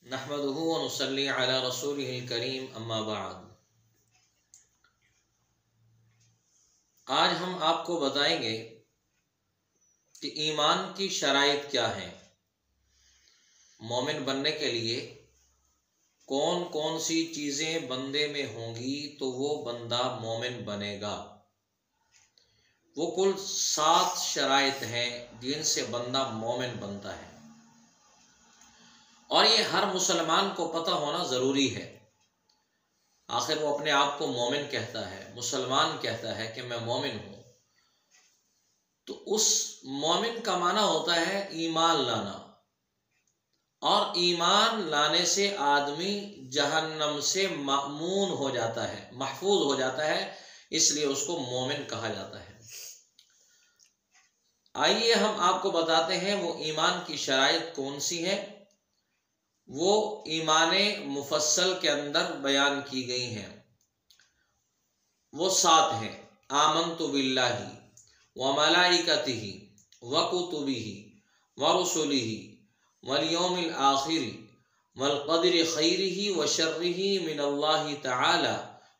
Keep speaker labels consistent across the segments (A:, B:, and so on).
A: नहमदुहु व नुसल्ली अला रसूलिहिल करीम अम्मा बाद। आज हम आपको बताएंगे कि ईमान की शराइत क्या है। मोमिन बनने के लिए कौन कौन सी चीज़ें बंदे में होंगी तो वो बंदा मोमिन बनेगा। वो कुल 7 शराइत हैं जिनसे बंदा मोमिन बनता है और ये हर मुसलमान को पता होना ज़रूरी है। आखिर वो अपने आप को मोमिन कहता है, मुसलमान कहता है कि मैं मोमिन हूँ, तो उस मोमिन का माना होता है ईमान लाना, और ईमान लाने से आदमी जहन्नम से मामून हो जाता है, महफूज हो जाता है, इसलिए उसको मोमिन कहा जाता है। आइए हम आपको बताते हैं वो ईमान की शराइत कौन सी है। वो ईमाने मुफस्सल के अंदर बयान की गई हैं। वो 7 हैं। आमन्तु बिल्लाहि व मलाइकतिहि व कुतुबिहि व रुसुलिहि वल यौमिल आखिरि वल क़द्रि खैरिहि व शर्रिहि मिनल्लाहि तआला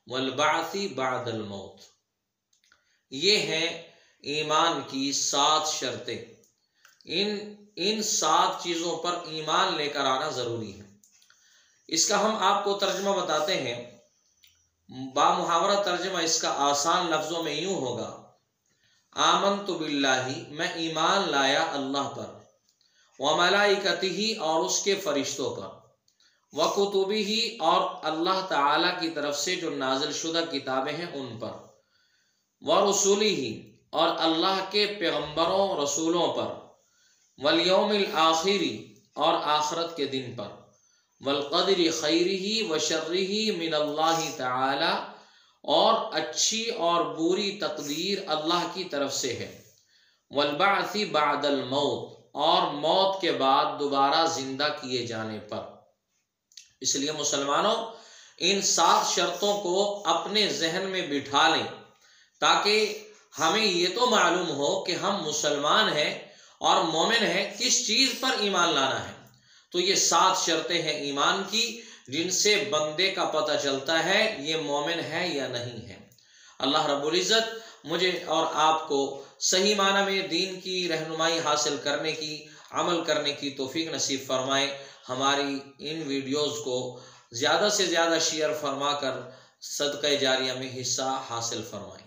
A: वल बअसी बअदल मौत। ये हैं ईमान की 7 शर्तें। इन 7 चीज़ों पर ईमान लेकर आना ज़रूरी है। इसका हम आपको तर्जमा बताते हैं। बामुहावरा तर्जमा इसका आसान लफ्ज़ों में यूँ होगा, आमन्तु बिल्लाहि, मैं ईमान लाया अल्लाह पर, व मलाइकतिही, और उसके फरिश्तों पर, व कुतुबिही, और अल्लाह ताला की तरफ से जो नाज़िल शुदा किताबें हैं उन पर, व रुसुलिही, और अल्लाह के पैगम्बरों रसूलों पर, वल यौमिल आखिरी, और आखरत के दिन पर, वल क़द्रि खैरिही व शर्रिही मिनल्लाहि तआला, और अच्छी और बुरी तकदीर अल्लाह की तरफ से है, वल बअसी बअदल मौत, और मौत के बाद दोबारा जिंदा किए जाने पर। इसलिए मुसलमानों, इन 7 शर्तों को अपने जहन में बिठा लें ताकि हमें ये तो मालूम हो कि हम मुसलमान हैं और मोमिन है, किस चीज़ पर ईमान लाना है। तो ये 7 शर्तें हैं ईमान की, जिनसे बंदे का पता चलता है ये मोमिन है या नहीं है। अल्लाह रब्बुल इज़्ज़त मुझे और आपको सही माना में दीन की रहनुमाई हासिल करने की, अमल करने की तौफीक नसीब फरमाए। हमारी इन वीडियोज़ को ज़्यादा से ज़्यादा शेयर फरमा कर सदक़े जारिया में हिस्सा हासिल फरमाए।